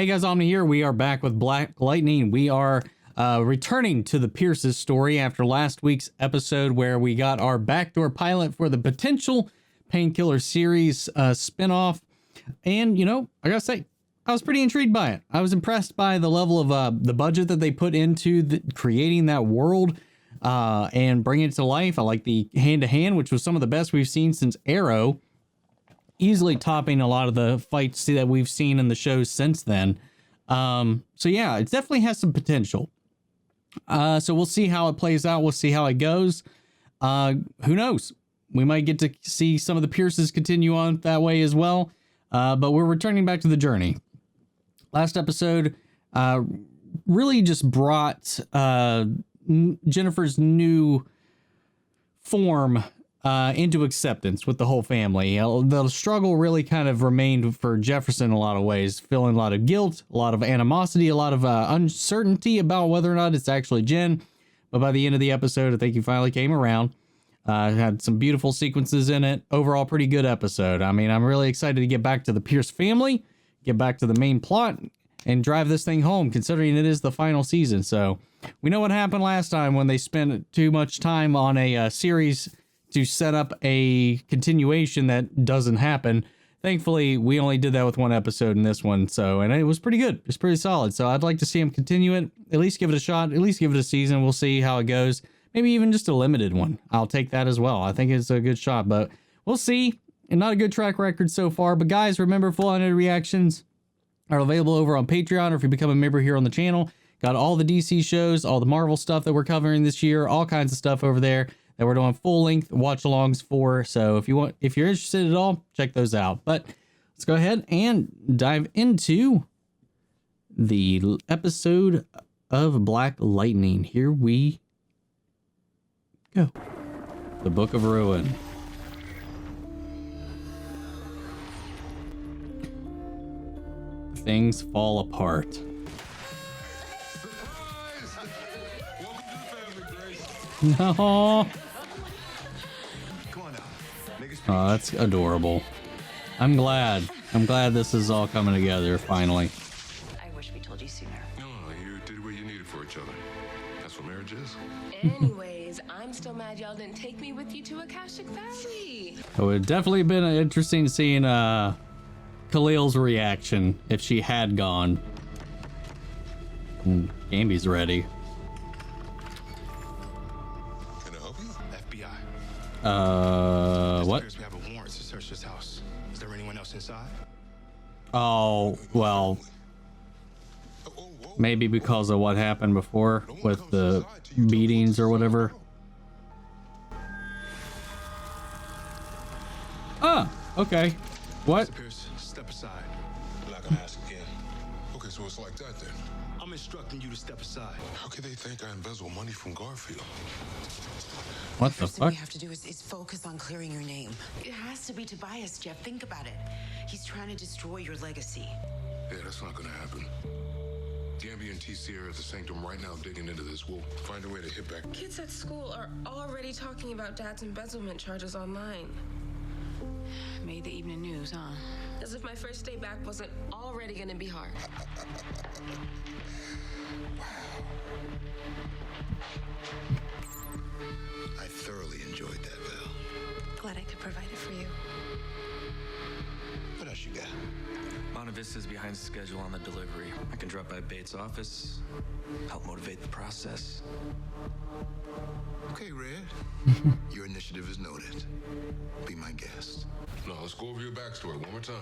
Hey guys, Omni here. We are back with Black Lightning. We are returning to the Pierce's story after last week's episode where we got our backdoor pilot for the potential Painkiller series spinoff. And, you know, I gotta say, I was pretty intrigued by it. I was impressed by the level of the budget that they put into creating that world and bringing it to life. I like the hand-to-hand, which was some of the best we've seen since Arrow. Easily topping a lot of the fights that we've seen in the shows since then. So yeah, it definitely has some potential. So we'll see how it plays out. We'll see how it goes. Who knows? We might get to see some of the Pierces continue on that way as well. But we're returning back to the journey. Last episode really just brought Jennifer's new form into acceptance with the whole family. The struggle really kind of remained for Jefferson in a lot of ways, feeling a lot of guilt, a lot of animosity, a lot of uncertainty about whether or not it's actually Jen. But by the end of the episode, I think he finally came around. Had some beautiful sequences in it. Overall, pretty good episode. I mean, I'm really excited to get back to the Pierce family, get back to the main plot, and drive this thing home, considering it is the final season. So we know what happened last time when they spent too much time on a series to set up a continuation that doesn't happen. Thankfully, we only did that with one episode in this one. So, and it was pretty good. It's pretty solid. So I'd like to see him continue it, at least give it a shot, at least give it a season. We'll see how it goes. Maybe even just a limited one. I'll take that as well. I think it's a good shot, but we'll see. And not a good track record so far. But guys, remember, full unedited reactions are available over on Patreon, or if you become a member here on the channel. Got all the DC shows, all the Marvel stuff that we're covering this year, all kinds of stuff over there that we're doing full length watch alongs for. So if you're interested at all, check those out. But let's go ahead and dive into the episode of Black Lightning. Here we go. The Book of Ruin. Things fall apart. No. Oh, that's adorable. I'm glad this is all coming together finally. I wish we told you sooner. No, you did what you needed for each other. That's what marriage is. Anyways, I'm still mad y'all didn't take me with you to Akashic Valley. It would have definitely been interesting seeing Khalil's reaction if she had gone. Gamby's ready. Can I help you? FBI. What? We have a warrant to search this house. Is there anyone else inside? Oh, well, maybe because of what happened before with the beatings or whatever. Ah, okay. What? Mr. Pierce, step aside. I'm not gonna ask again. Okay, so it's like that then. I'm instructing you to step aside. How could they think I embezzle money from Garfield? What the First thing fuck? we have to do is focus on clearing your name. It has to be Tobias, Jeff. Think about it. He's trying to destroy your legacy. Yeah, that's not gonna happen. Gamby and T. Sierra at the Sanctum right now digging into this. We'll find a way to hit back. Kids at school are already talking about Dad's embezzlement charges online. Made the evening news, huh? As if my first day back wasn't already gonna be hard. I thoroughly enjoyed that, Val. Glad I could provide it for you. What else you got? Monta Vista's behind schedule on the delivery. I can drop by Bates' office, help motivate the process. Okay, Red. Your initiative is noted. Be my guest. No, let's go over your backstory one more time.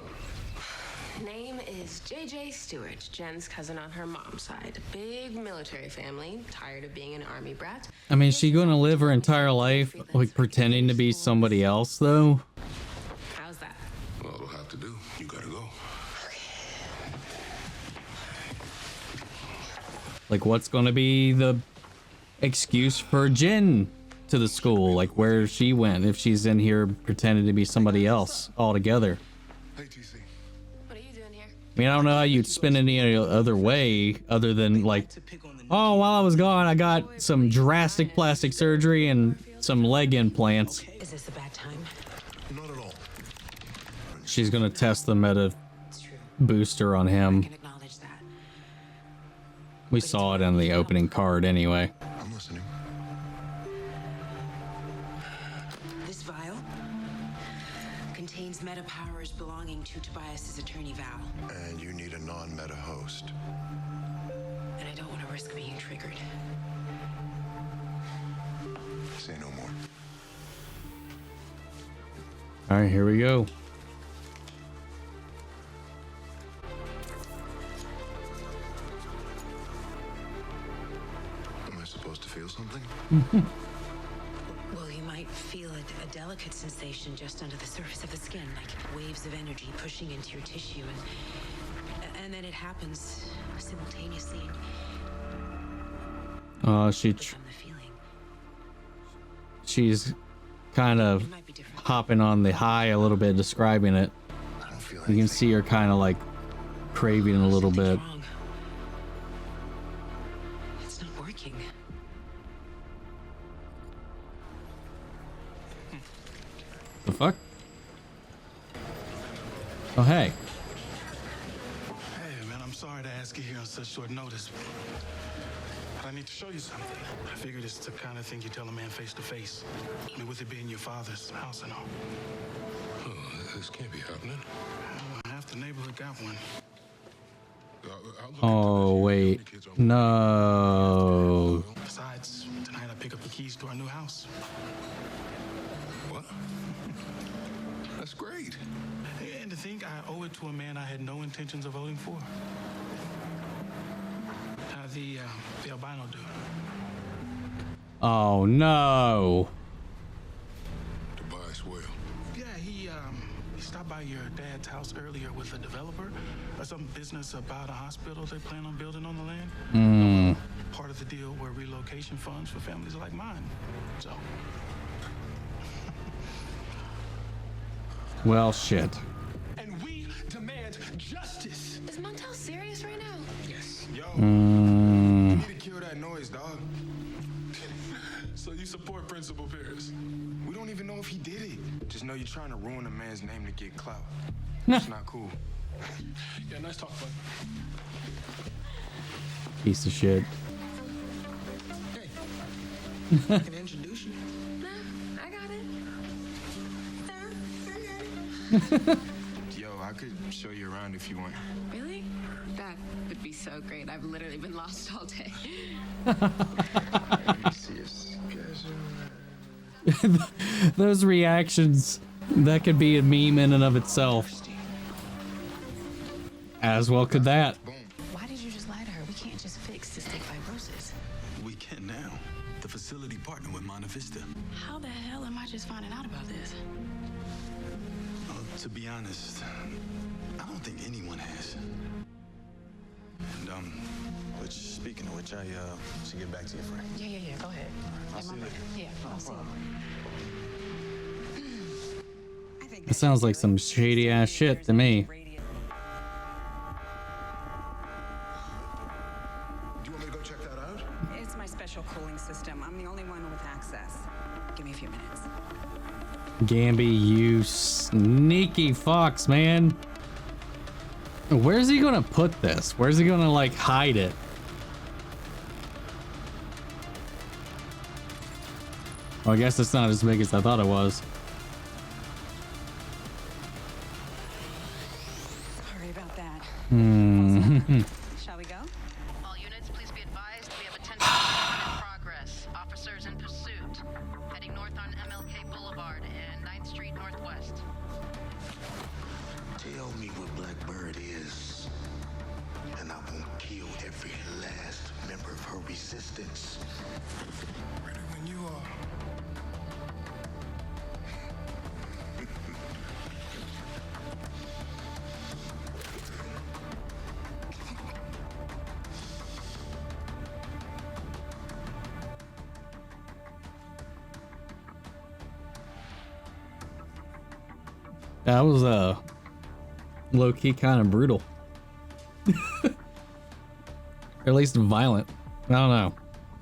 Name is JJ Stewart, Jen's cousin on her mom's side. Big military family, tired of being an army brat. I mean, is she going to live her entire life like pretending to be somebody else though? How's that? Well, it'll have to do. You gotta go. Like, what's going to be the excuse for Jen to the school? Like, where she went if she's in here pretending to be somebody else altogether? Hey, TC. What are you doing here? I mean, I don't know how you'd spin any other way other than like, oh, while I was gone, I got some drastic plastic surgery and some leg implants. Is this a bad time? Not at all. She's gonna test the meta It's true. booster on I him. can acknowledge that. We saw it in the opening card anyway. I'm listening. This vial contains meta powers belonging to Tobias's attorney Val. And you need a non-meta host. And I don't want to risk being triggered. Say no more. All right, here we go. Am I supposed to feel something? Well, you might feel a delicate sensation just under the surface of the skin, like waves of energy pushing into your tissue, and then it happens simultaneously. She Become the feeling. she's kind of It might be different. hopping on the high a little bit, describing it. I don't feel You anything. can see her kind of like craving a little bit. Something's wrong. It's not working. The fuck? Oh, hey. Hey, man, I'm sorry to ask you here on such short notice, but I need to show you something. I figured it's the kind of thing you tell a man face to face. I mean, with it being your father's house and all. Oh, this can't be happening. Well, half the neighborhood got one. I'll look Oh, into this. wait. How many kids are- No. Besides, tonight I pick up the keys to our new house. What? That's great. And to think I owe it to a man I had no intentions of voting for. The albino dude. Oh, no. Tobias Whale. Yeah, he stopped by your dad's house earlier with a developer or some business about a hospital they plan on building on the land. Part of the deal were relocation funds for families like mine. So, Well, shit. and we demand justice. Is Montel serious right now? Yes. Yo, you need to kill that noise, dog. So you support Principal Pierce? We don't even know if he did it. Just know you're trying to ruin a man's name to get clout. It's not cool. Yeah, nice talk, bud. Piece of shit. Hey, I can introduce you. Nah, I got it. Nah, I got it. Yo, I could show you around if you want. Really? That would be so great. I've literally been lost all day. Let me see your schedule. Those reactions, that could be a meme in and of itself. As well could that. Boom. Why did you just lie to her? We can't just fix cystic fibrosis. We can now. The facility partnered with Monta Vista. How the hell am I just finding out about this? To be honest, I don't think anyone has. And, which, speaking of which, I should get back to you, Frank. Yeah. Go ahead. I'll see you later. Yeah, I'll see you. It sounds like some shady ass shit to me. Do you want me to go check that out? It's my special cooling system. I'm the only one with access. Give me a few minutes. Gamby, you sneaky fox, man. Where's he gonna put this? Where's he gonna, like, hide it? Well, I guess it's not as big as I thought it was. Sorry about that. Shall we go? All units, please be advised we have a 10-1 in progress. Officers in pursuit. Heading north on MLK Boulevard and 9th Street Northwest. Tell me what Blackbird is, and I won't kill every last member of her resistance. Ready when you are. That was low-key kind of brutal. Or at least violent. I don't know.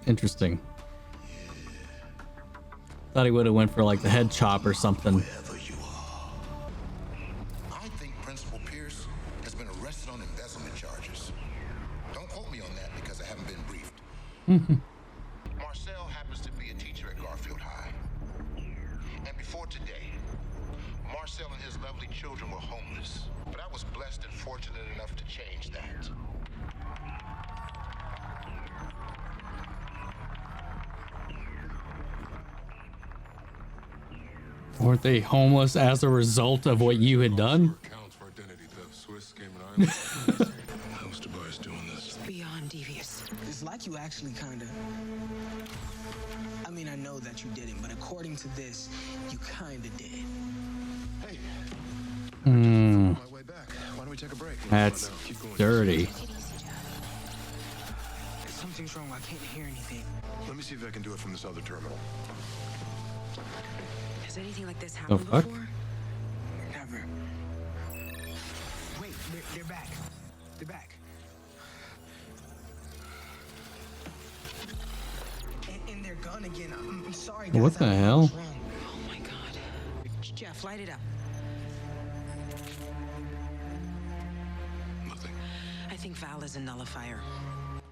Interesting. Thought he would have went for like the head chop or something. Wherever you are. I think Principal Pierce has been arrested on embezzlement charges. Don't quote me on that because I haven't been briefed. Marcel happens to be a teacher at Garfield High. And before today, Marcel and his lovely children were homeless. But I was blessed and fortunate enough to change that. Weren't they homeless as a result of what you had done? Accounts for identity theft, Swiss, Cayman Islands. How's Tobias doing this? Beyond devious. It's like you actually kinda... I mean, I know that you didn't, but according to this, you kinda did. Hey, Hmm. my way back. Why don't we take a break? That's dirty. Something's wrong. I can't hear anything. Let me see if I can do it from this other terminal. Has anything like this The happened fuck? before? Never. Wait, they're back. They're back. And they're gone again. I'm sorry, guys. What the I don't know hell? what's wrong. Oh my god. Jeff, light it up. Nothing. I think Val is a nullifier.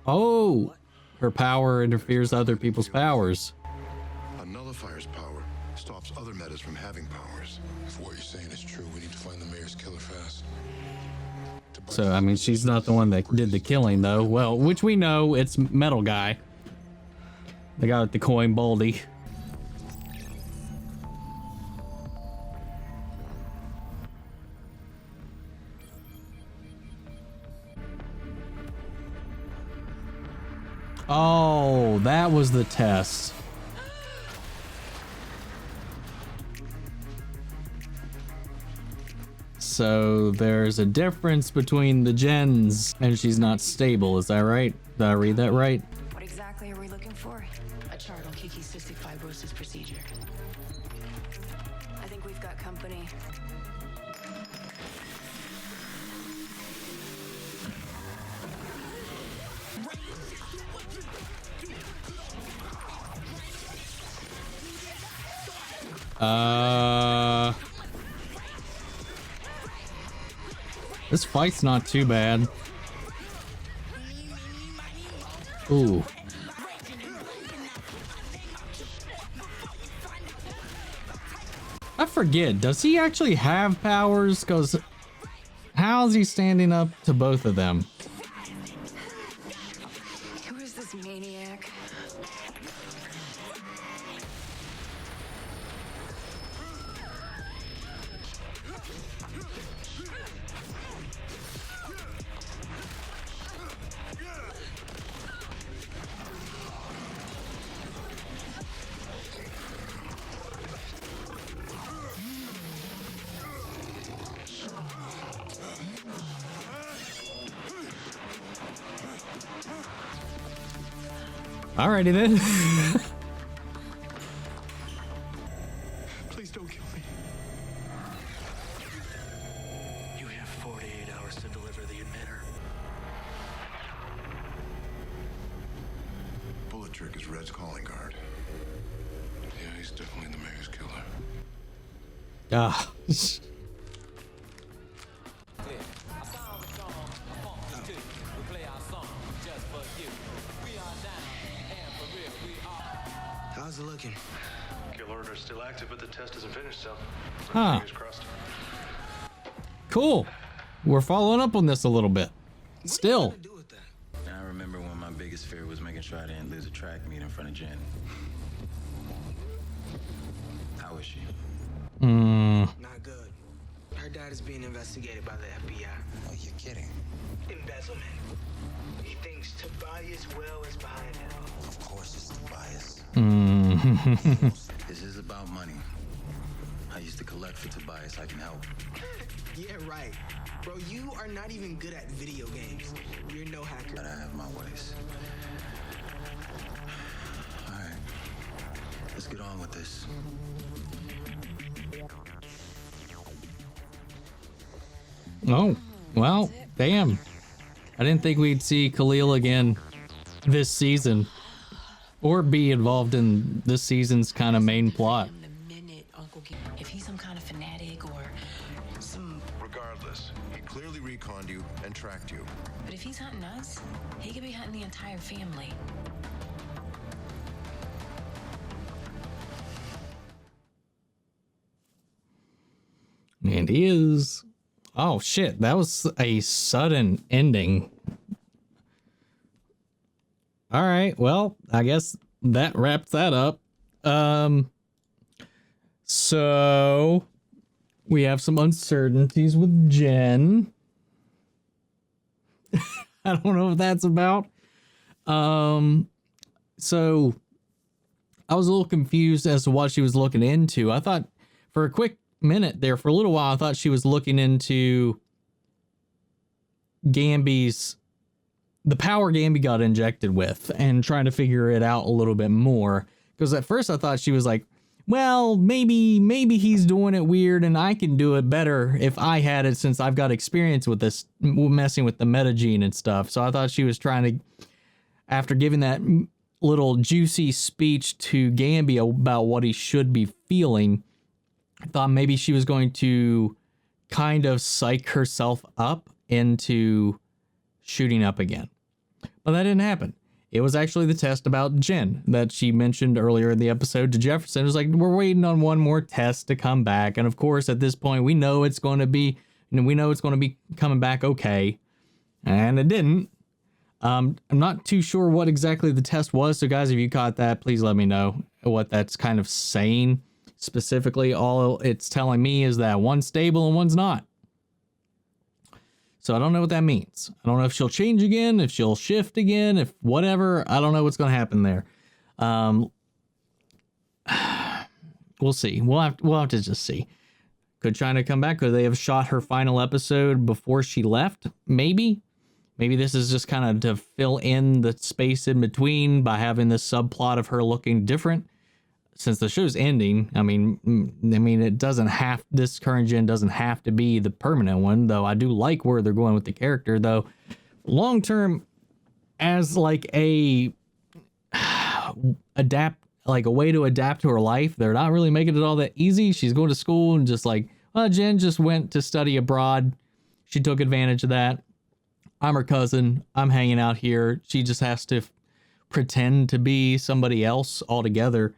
Oh, her power interferes with other people's powers. A nullifier's power stops other metas from having powers. If what you're saying is true, we need to find the mayor's killer fast. So, I mean, she's not the one that did the killing, though. Well, which we know, it's Metal Guy. The guy with the coin baldy. Oh, that was the test. So there's a difference between the gens, and she's not stable. Is that right? Did I read that right? What exactly are we looking for? A chart on Kiki's cystic fibrosis procedure. I think we've got company. This fight's not too bad. Ooh. I forget, does he actually have powers? Because how's he standing up to both of them? Who is this maniac? Alrighty then. Please don't kill me. You have 48 hours to deliver the emitter. Bullet Trick is Red's calling card. Yeah, he's definitely the mayor's killer. Ah. How's it looking? Kill order's still active, but the test isn't finished, so. Huh. Fingers crossed. Cool. We're following up on this a little bit. Still. I remember when my biggest fear was making sure I didn't lose a track meet in front of Jen. How is she? Not good. Her dad is being investigated by the FBI. Oh, you're kidding. Embezzlement. He thinks Tobias Well is behind it. Of course it's Tobias. This is about money. I used to collect for Tobias. I can help. Yeah, right. Bro, you are not even good at video games. You're no hacker. But I have my ways. All right. Let's get on with this. Oh, well, damn. I didn't think we'd see Khalil again this season. Or be involved in this season's kind of main plot. The minute Uncle If he's some kind of fanatic or some Regardless, he clearly reconned you and tracked you. But if he's hunting us, he could be hunting the entire family. And he is. Oh shit, that was a sudden ending. All right, well, I guess that wraps that up. So we have some uncertainties with Jen. I don't know what that's about. So I was a little confused as to what she was looking into. I thought for a quick minute there, for a little while, I thought she was looking into Gambi's, the power Gambi got injected with, and trying to figure it out a little bit more. Because at first I thought she was like, well, maybe he's doing it weird and I can do it better if I had it, since I've got experience with this, messing with the metagene and stuff. So I thought she was trying to, after giving that little juicy speech to Gambi about what he should be feeling, I thought maybe she was going to kind of psych herself up into shooting up again. But that didn't happen. It was actually the test about Jen that she mentioned earlier in the episode to Jefferson. It was like, we're waiting on one more test to come back. And of course, at this point, we know it's going to be coming back okay. And it didn't. I'm not too sure what exactly the test was. So guys, if you caught that, please let me know what that's kind of saying. Specifically, all it's telling me is that one's stable and one's not. So I don't know what that means. I don't know if she'll change again, if she'll shift again, if whatever. I don't know what's going to happen there. We'll see. We'll have to just see. Could China come back? Could they have shot her final episode before she left? Maybe. Maybe this is just kind of to fill in the space in between by having this subplot of her looking different. Since the show's ending, I mean, it doesn't have, this current gen doesn't have to be the permanent one, though I do like where they're going with the character, though. Long term, as like a way to adapt to her life, they're not really making it all that easy. She's going to school and just like, well, Jen just went to study abroad. She took advantage of that. I'm her cousin. I'm hanging out here. She just has to pretend to be somebody else altogether.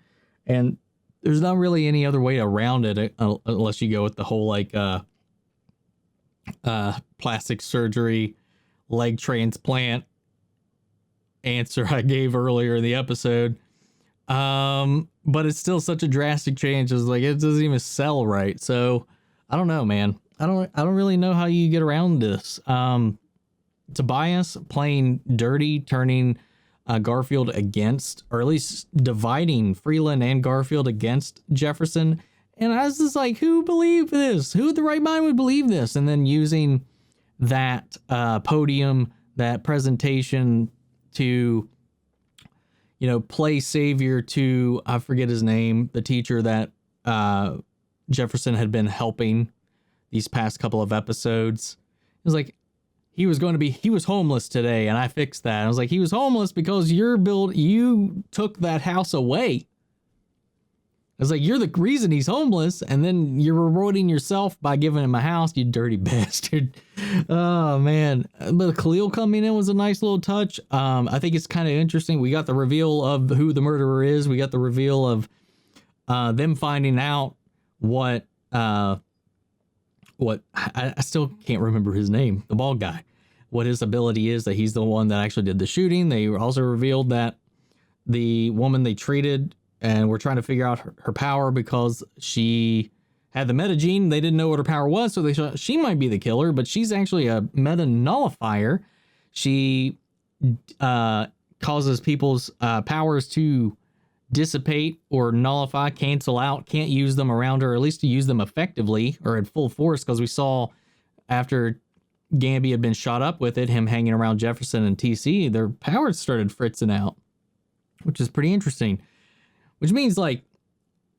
And there's not really any other way around it unless you go with the whole like plastic surgery, leg transplant answer I gave earlier in the episode. But it's still such a drastic change. It's like it doesn't even sell right. So I don't know, man. I don't really know how you get around this. Tobias playing dirty, turning Garfield against, or at least dividing Freeland and Garfield against Jefferson. And I was just like, who believed this? Who in the right mind would believe this? And then using that podium, that presentation to, play savior to, I forget his name, the teacher that Jefferson had been helping these past couple of episodes. It was like, he was homeless today and I fixed that. I was like, he was homeless because you took that house away. I was like, you're the reason he's homeless, and then you're rewarding yourself by giving him a house, you dirty bastard. Oh man. But Khalil coming in was a nice little touch. I think it's kind of interesting. We got the reveal of who the murderer is. We got the reveal of them finding out what I still can't remember his name, the bald guy, what his ability is, that he's the one that actually did the shooting. They also revealed that the woman they treated and were trying to figure out her power because she had the metagene. They didn't know what her power was, so they thought she might be the killer, but she's actually a meta nullifier. She causes people's powers to dissipate or nullify, cancel out, can't use them around her, or at least to use them effectively or at full force, because we saw after Gambi had been shot up with it, him hanging around Jefferson and TC, their powers started fritzing out, which is pretty interesting. Which means, like,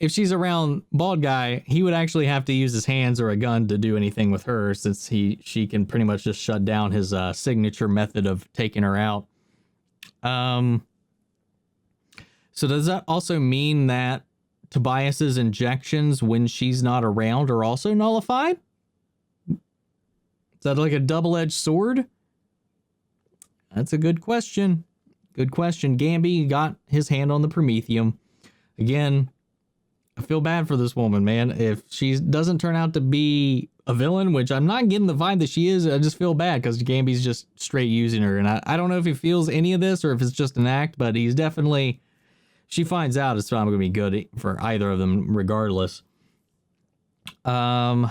if she's around bald guy, he would actually have to use his hands or a gun to do anything with her, since she can pretty much just shut down his signature method of taking her out. So does that also mean that Tobias's injections when she's not around are also nullified? Is that like a double-edged sword? That's a good question. Good question. Gambi got his hand on the Prometheum. Again, I feel bad for this woman, man. If she doesn't turn out to be a villain, which I'm not getting the vibe that she is, I just feel bad because Gambi's just straight using her. And I don't know if he feels any of this or if it's just an act, but he's definitely... She finds out it's not going to be good for either of them regardless. So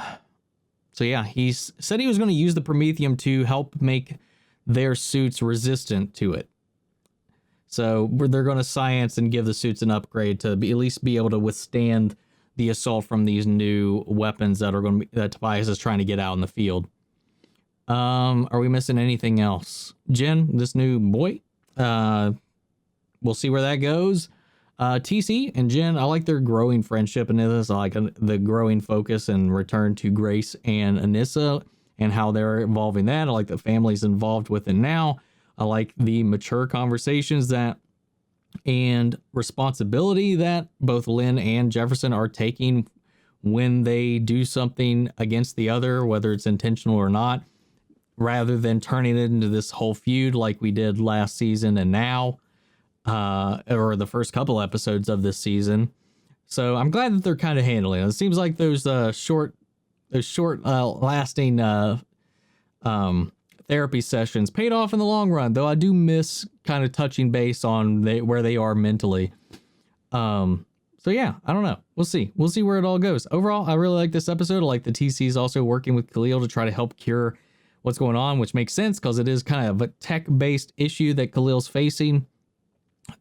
yeah, he said he was going to use the Prometheum to help make their suits resistant to it. So they're going to science and give the suits an upgrade to at least be able to withstand the assault from these new weapons that are going to be, that Tobias is trying to get out in the field. Are we missing anything else? Jen, this new boy, we'll see where that goes. TC and Jen, I like their growing friendship in this. I like the growing focus and return to Grace and Anissa and how they're evolving that. I like the families involved with it now. I like the mature conversations that and responsibility that both Lynn and Jefferson are taking when they do something against the other, whether it's intentional or not, rather than turning it into this whole feud like we did last season and now, or the first couple episodes of this season. So I'm glad that they're kind of handling it. It seems like those short lasting therapy sessions paid off in the long run, though I do miss kind of touching base on where they are mentally. So yeah, I don't know. We'll see where it all goes. Overall, I really like this episode. I like the TC's also working with Khalil to try to help cure what's going on, which makes sense because it is kind of a tech-based issue that Khalil's facing.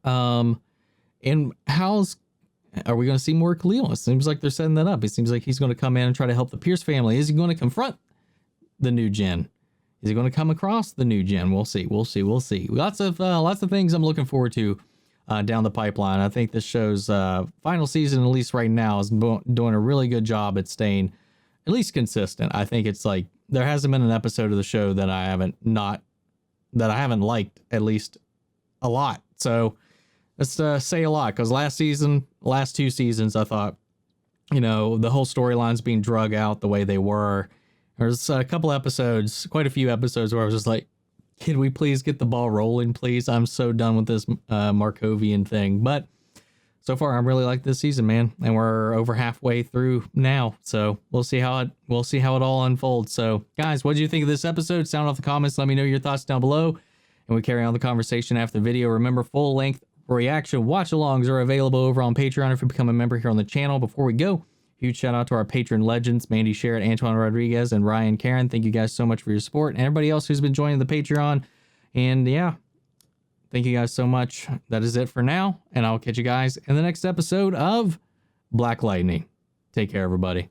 And are we going to see more Khalil? It seems like they're setting that up. It seems like he's going to come in and try to help the Pierce family. Is he going to confront the new Jen? Is he going to come across the new Jen? We'll see. Lots of things I'm looking forward to down the pipeline. I think this show's final season, at least right now, is doing a really good job at staying at least consistent. I think it's like there hasn't been an episode of the show that I haven't liked at least a lot. So let's say a lot, because last two seasons, I thought, the whole storyline's being drug out the way they were. There's a couple episodes, quite a few episodes where I was just like, can we please get the ball rolling, please? I'm so done with this Markovian thing. But so far, I really like this season, man. And we're over halfway through now. So we'll see how it all unfolds. So guys, what did you think of this episode? Sound off the comments. Let me know your thoughts down below. And we carry on the conversation after the video. Remember, full length reaction watch alongs are available over on Patreon if you become a member here on the channel. Before we go, huge shout out to our patron legends, Mandy Sherritt, Antoine Rodriguez, and Ryan Karen. Thank you guys so much for your support, and everybody else who's been joining the Patreon. And yeah, thank you guys so much. That is it for now, and I'll catch you guys in the next episode of Black Lightning. Take care, everybody.